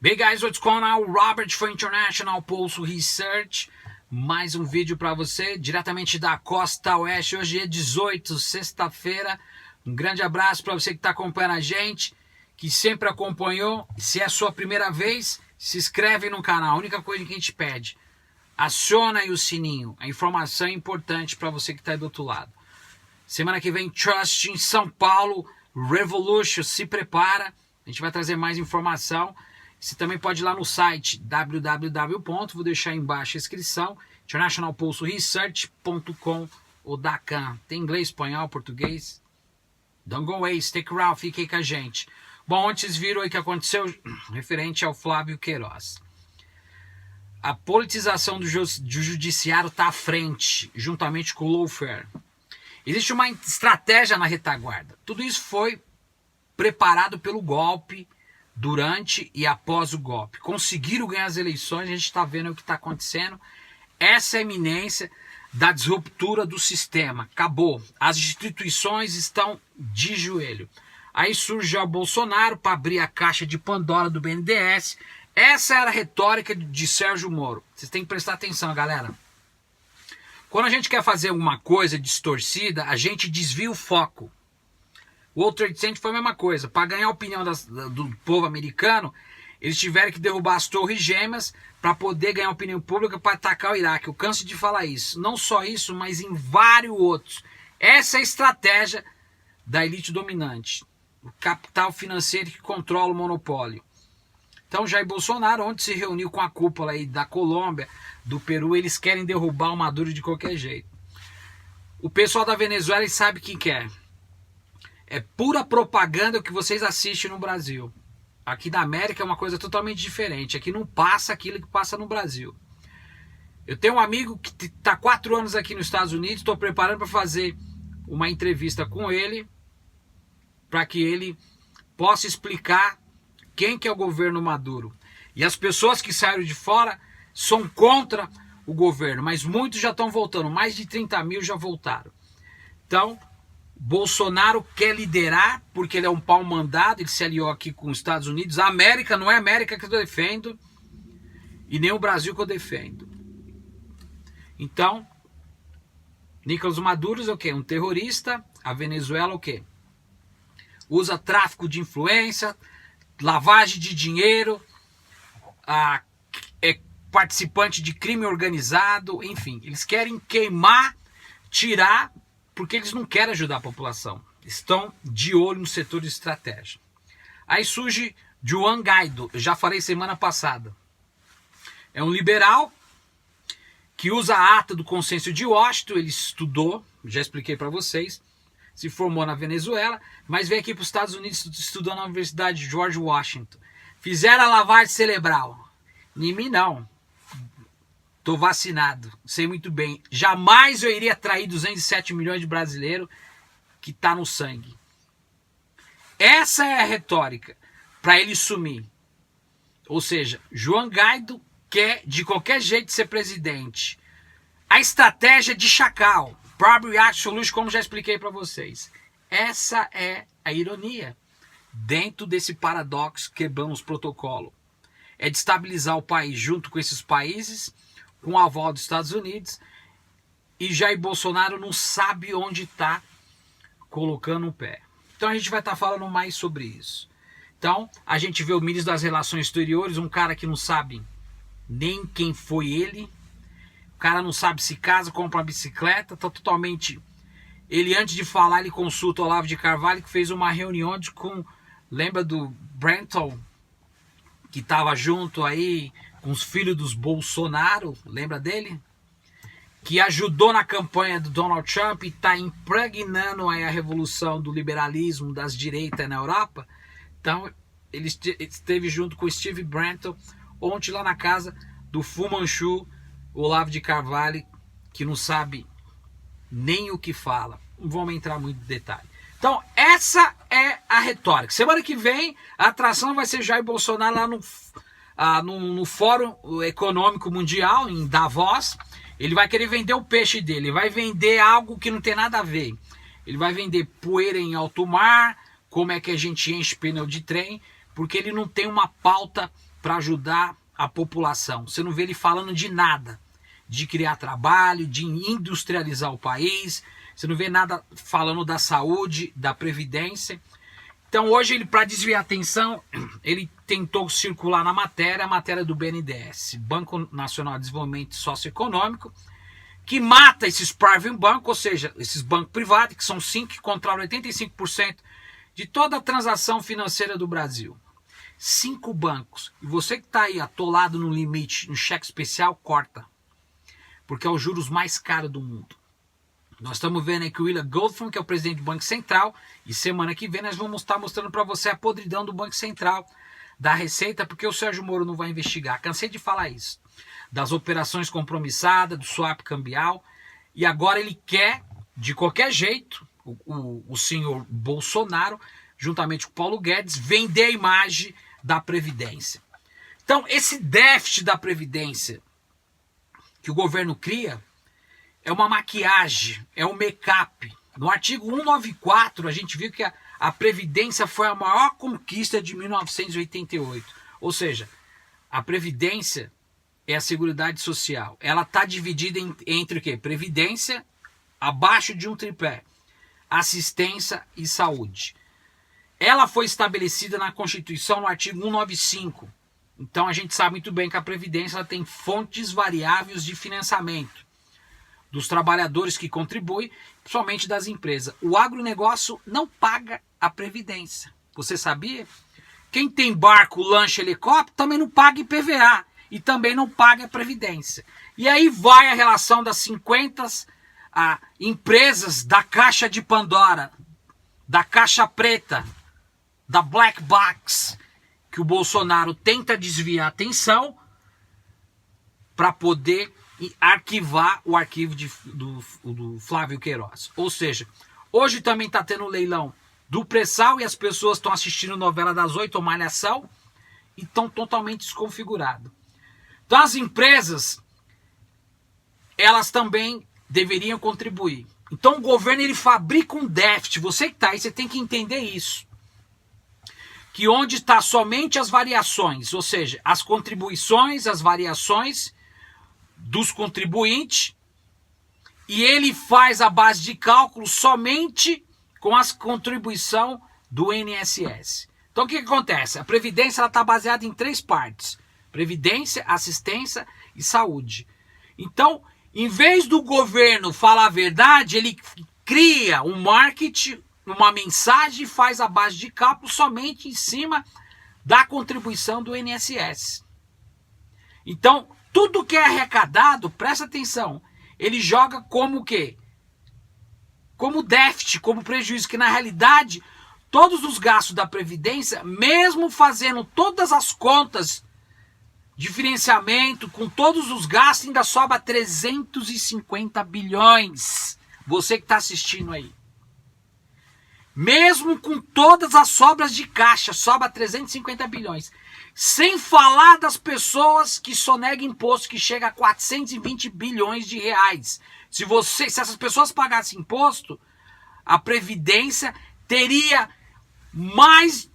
Hey guys, what's going on? Robert for International Pulse Research. Mais um vídeo para você, diretamente da Costa Oeste. Hoje é 18, sexta-feira. Um grande abraço para você que está acompanhando a gente, que sempre acompanhou. Se é a sua primeira vez, se inscreve no canal. A única coisa que a gente pede, aciona aí o sininho. A informação é importante para você que está aí do outro lado. Semana que vem, Trust em São Paulo, Revolution, se prepara. A gente vai trazer mais informação. Você também pode ir lá no site vou deixar aí embaixo a inscrição, internationalpulsoresearch.com ou DACAN. Tem inglês, espanhol, português. Don't go away, stick around, fique aí com a gente. Bom, ontem vocês viram aí o que aconteceu referente ao Flávio Queiroz. A politização do judiciário está à frente, juntamente com o lawfare. Existe uma estratégia na retaguarda. Tudo isso foi preparado pelo golpe, durante e após o golpe. Conseguiram ganhar as eleições, a gente está vendo o que está acontecendo. Essa é a iminência da disruptura do sistema. Acabou. As instituições estão de joelho. Aí surge o Bolsonaro para abrir a caixa de Pandora do BNDES. Essa era a retórica de Sérgio Moro. Vocês têm que prestar atenção, galera. Quando a gente quer fazer alguma coisa distorcida, a gente desvia o foco. O World Trade Center foi a mesma coisa. Para ganhar a opinião do povo americano, eles tiveram que derrubar as torres gêmeas para poder ganhar a opinião pública para atacar o Iraque. Eu canso de falar isso. Não só isso, mas em vários outros. Essa é a estratégia da elite dominante. O capital financeiro que controla o monopólio. Então Jair Bolsonaro, onde se reuniu com a cúpula aí da Colômbia, do Peru, eles querem derrubar o Maduro de qualquer jeito. O pessoal da Venezuela sabe o que quer. É pura propaganda que vocês assistem no Brasil. Aqui na América é uma coisa totalmente diferente. Aqui não passa aquilo que passa no Brasil. Eu tenho um amigo que está 4 anos aqui nos Estados Unidos. Estou preparando para fazer uma entrevista com ele, para que ele possa explicar quem que é o governo Maduro. E as pessoas que saíram de fora são contra o governo, mas muitos já estão voltando. Mais de 30 mil já voltaram. Então, Bolsonaro quer liderar, porque ele é um pau mandado, ele se aliou aqui com os Estados Unidos. A América não é a América que eu defendo, e nem o Brasil que eu defendo. Então, Nicolás Maduro é o quê? Um terrorista. A Venezuela o quê? Usa tráfico de influência, lavagem de dinheiro, é participante de crime organizado, enfim. Eles querem queimar, tirar, porque eles não querem ajudar a população. Estão de olho no setor de estratégia. Aí surge Juan Guaidó, eu já falei semana passada. É um liberal que usa a ata do consenso de Washington, ele estudou, já expliquei para vocês, se formou na Venezuela, mas veio aqui para os Estados Unidos, estudou na Universidade de George Washington. Fizeram a lavagem cerebral. Em mim não. Estou vacinado, sei muito bem. Jamais eu iria trair 207 milhões de brasileiros que está no sangue. Essa é a retórica para ele sumir. Ou seja, Juan Guaidó quer de qualquer jeito ser presidente. A estratégia de chacal, Primary Action Solution, como já expliquei para vocês. Essa é a ironia. Dentro desse paradoxo, quebramos o protocolo. É de estabilizar o país junto com esses países, com o aval dos Estados Unidos, e Jair Bolsonaro não sabe onde está colocando o pé. Então a gente vai estar falando mais sobre isso. Então a gente vê o ministro das Relações Exteriores, um cara que não sabe nem quem foi ele, o cara não sabe se casa, compra uma bicicleta, está totalmente... Ele, antes de falar, ele consulta o Olavo de Carvalho, que fez uma reunião com... Lembra do Brenton, que estava junto aí com os filhos dos Bolsonaro, lembra dele? Que ajudou na campanha do Donald Trump e está impregnando aí a revolução do liberalismo das direitas na Europa. Então, ele esteve junto com o Steve Bannon ontem lá na casa do Fu Manchu, o Olavo de Carvalho, que não sabe nem o que fala. Não vamos entrar muito em detalhe. Então, essa é a retórica. Semana que vem, a atração vai ser Jair Bolsonaro lá no Fórum Econômico Mundial, em Davos. Ele vai querer vender o peixe dele. Ele vai vender algo que não tem nada a ver. Ele vai vender poeira em alto mar, como é que a gente enche pneu de trem, porque ele não tem uma pauta para ajudar a população. Você não vê ele falando de nada, de criar trabalho, de industrializar o país. Você não vê nada falando da saúde, da previdência. Então hoje ele, para desviar a atenção, ele tentou circular na matéria, a matéria do BNDES, Banco Nacional de Desenvolvimento Socioeconômico, que mata esses private banks, ou seja, esses bancos privados, que são 5, que controlam 85% de toda a transação financeira do Brasil. 5 bancos. E você que está aí atolado no limite, no cheque especial, corta. Porque é os juros mais caros do mundo. Nós estamos vendo aí que o William Goldfein, que é o presidente do Banco Central, e semana que vem nós vamos estar mostrando para você a podridão do Banco Central, da Receita, porque o Sérgio Moro não vai investigar. Cansei de falar isso. Das operações compromissadas, do swap cambial, e agora ele quer, de qualquer jeito, o senhor Bolsonaro, juntamente com o Paulo Guedes, vender a imagem da Previdência. Então, esse déficit da Previdência que o governo cria é uma maquiagem, é um make-up. No artigo 194, a gente viu que a Previdência foi a maior conquista de 1988. Ou seja, a Previdência é a Seguridade Social. Ela está dividida entre o quê? Previdência, abaixo de um tripé. Assistência e saúde. Ela foi estabelecida na Constituição no artigo 195. Então a gente sabe muito bem que a Previdência ela tem fontes variáveis de financiamento dos trabalhadores que contribuem, principalmente das empresas. O agronegócio não paga a Previdência. Você sabia? Quem tem barco, lancha, helicóptero também não paga IPVA e também não paga a Previdência. E aí vai a relação das 50 empresas da Caixa de Pandora, da Caixa Preta, da Black Box, que o Bolsonaro tenta desviar a atenção para poder arquivar o arquivo do Flávio Queiroz. Ou seja, hoje também está tendo leilão do pré-sal e as pessoas estão assistindo novela das 8 ou Malhação e estão totalmente desconfiguradas. Então as empresas, elas também deveriam contribuir. Então o governo ele fabrica um déficit. Você que está aí, você tem que entender isso. Que onde está somente as variações, ou seja, as contribuições, as variações dos contribuintes, e ele faz a base de cálculo somente com as contribuição do INSS. Então o que acontece? A Previdência está baseada em 3 partes. Previdência, assistência e saúde. Então, em vez do governo falar a verdade, ele cria um marketing, uma mensagem e faz a base de cálculo somente em cima da contribuição do INSS. Então, tudo que é arrecadado, presta atenção, ele joga como o quê? Como déficit, como prejuízo, que na realidade, todos os gastos da Previdência, mesmo fazendo todas as contas de financiamento, com todos os gastos, ainda sobra 350 bilhões. Você que está assistindo aí. Mesmo com todas as sobras de caixa, sobra 350 bilhões. Sem falar das pessoas que sonegam imposto, que chega a 420 bilhões de reais. Se essas pessoas pagassem imposto, a Previdência teria mais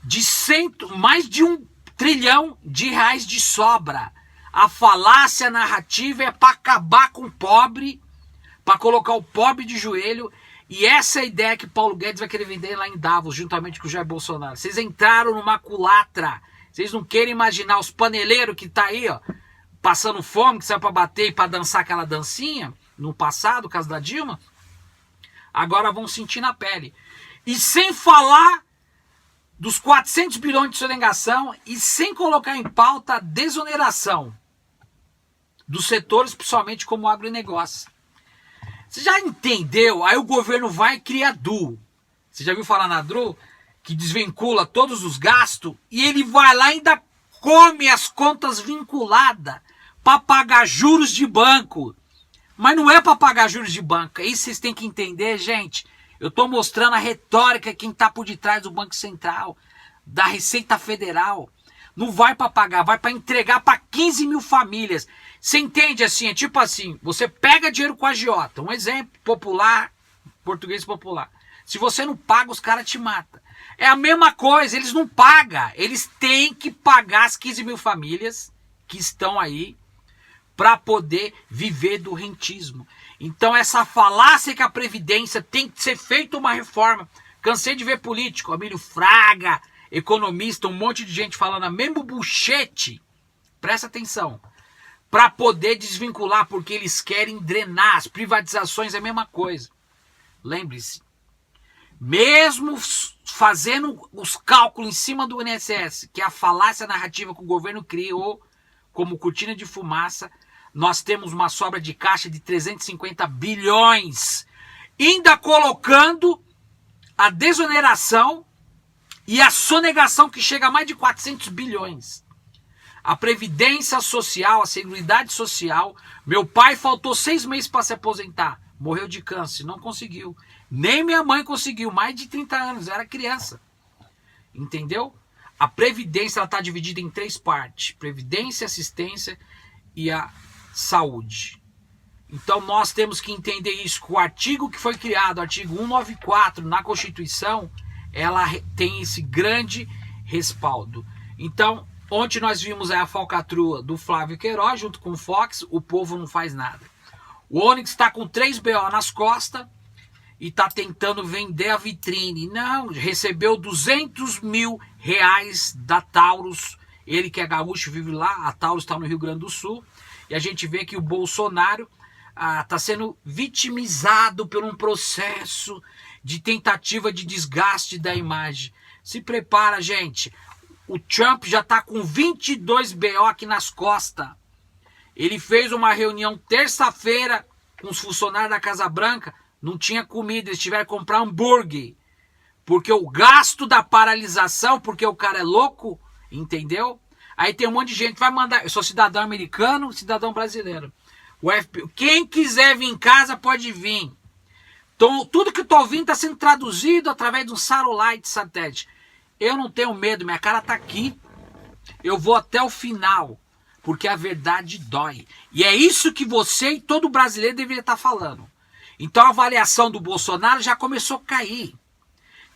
de 1 trilhão de reais de sobra. A falácia narrativa é para acabar com o pobre, para colocar o pobre de joelho. E essa é a ideia que Paulo Guedes vai querer vender lá em Davos, juntamente com o Jair Bolsonaro. Vocês entraram numa culatra. Vocês não querem imaginar os paneleiros que tá aí, ó, passando fome, que saiu para bater e para dançar aquela dancinha, no passado, caso da Dilma, agora vão sentir na pele. E sem falar dos 400 bilhões de sonegação e sem colocar em pauta a desoneração dos setores, principalmente como o agronegócio. Você já entendeu? Aí o governo vai e cria a DRU. Você já viu falar na DRU? Que desvincula todos os gastos e ele vai lá e ainda come as contas vinculadas para pagar juros de banco. Mas não é para pagar juros de banco. Isso vocês têm que entender, gente. Eu estou mostrando a retórica, quem está por detrás do Banco Central, da Receita Federal. Não vai para pagar, vai para entregar para 15 mil famílias. Você entende assim? É tipo assim, você pega dinheiro com a agiota. Um exemplo popular, português popular. Se você não paga, os caras te matam. É a mesma coisa, eles não pagam. Eles têm que pagar as 15 mil famílias que estão aí para poder viver do rentismo. Então essa falácia que a Previdência tem que ser feita uma reforma. Cansei de ver político, Amílio Fraga, economista, um monte de gente falando a mesmo buchete. Presta atenção. Para poder desvincular, porque eles querem drenar. As privatizações é a mesma coisa. Lembre-se. Mesmo fazendo os cálculos em cima do INSS, que é a falácia narrativa que o governo criou como cortina de fumaça, nós temos uma sobra de caixa de 350 bilhões, ainda colocando a desoneração e a sonegação que chega a mais de 400 bilhões. A Previdência Social, a Seguridade Social, meu pai faltou 6 meses para se aposentar, morreu de câncer, não conseguiu. Nem minha mãe conseguiu, mais de 30 anos, era criança. Entendeu? A Previdência está dividida em 3 partes. Previdência, assistência e a saúde. Então nós temos que entender isso, que o artigo que foi criado, o artigo 194 na Constituição, ela tem esse grande respaldo. Então, ontem nós vimos a falcatrua do Flávio Queiroz junto com o Fox, o povo não faz nada. O Onyx está com 3 BO nas costas, e está tentando vender a vitrine. Não, recebeu 200 mil reais da Taurus. Ele que é gaúcho, vive lá. A Taurus está no Rio Grande do Sul. E a gente vê que o Bolsonaro está sendo vitimizado por um processo de tentativa de desgaste da imagem. Se prepara, gente. O Trump já está com 22 BO aqui nas costas. Ele fez uma reunião terça-feira com os funcionários da Casa Branca. Não tinha comida, eles tiveram que comprar hambúrguer. Porque o gasto da paralisação, porque o cara é louco, entendeu? Aí tem um monte de gente que vai mandar. Eu sou cidadão americano, cidadão brasileiro. O FBI, quem quiser vir em casa pode vir. Então, tudo que eu tô ouvindo está sendo traduzido através de um satellite satélite. Eu não tenho medo, minha cara tá aqui. Eu vou até o final, porque a verdade dói. E é isso que você e todo brasileiro deveria estar falando. Então a avaliação do Bolsonaro já começou a cair.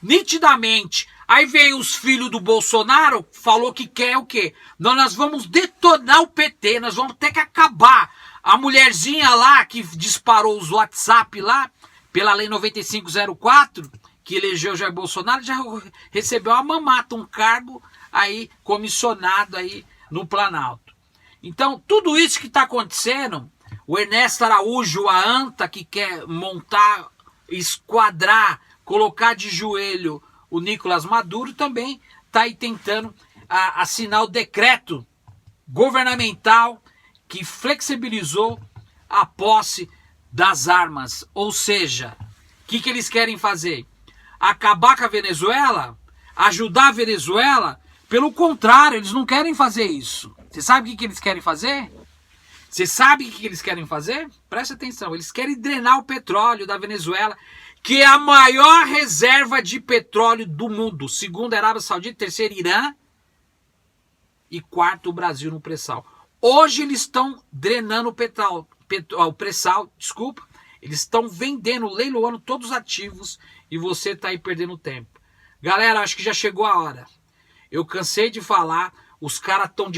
Nitidamente. Aí vem os filhos do Bolsonaro, falou que quer o quê? Não, nós vamos detonar o PT, nós vamos ter que acabar. A mulherzinha lá que disparou os WhatsApp lá, pela lei 9504, que elegeu Jair Bolsonaro, já recebeu a mamata, um cargo aí comissionado aí no Planalto. Então tudo isso que está acontecendo... O Ernesto Araújo, a ANTA, que quer montar, esquadrar, colocar de joelho o Nicolás Maduro, também está aí tentando assinar o decreto governamental que flexibilizou a posse das armas. Ou seja, o que eles querem fazer? Acabar com a Venezuela? Ajudar a Venezuela? Pelo contrário, eles não querem fazer isso. Você sabe o que eles querem fazer? Você sabe o que eles querem fazer? Presta atenção, eles querem drenar o petróleo da Venezuela, que é a maior reserva de petróleo do mundo. Segundo a Arábia Saudita, terceiro Irã e quarto o Brasil no pré-sal. Hoje eles estão drenando o pré-sal, desculpa, eles estão vendendo, leiloando todos os ativos e você está aí perdendo tempo. Galera, acho que já chegou a hora. Eu cansei de falar, os caras estão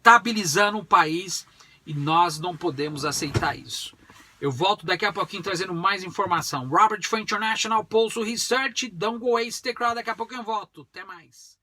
estabilizando o país e nós não podemos aceitar isso. Eu volto daqui a pouquinho trazendo mais informação. Robert for International Pulso Research, don't go away, stick around, daqui a pouco eu volto. Até mais.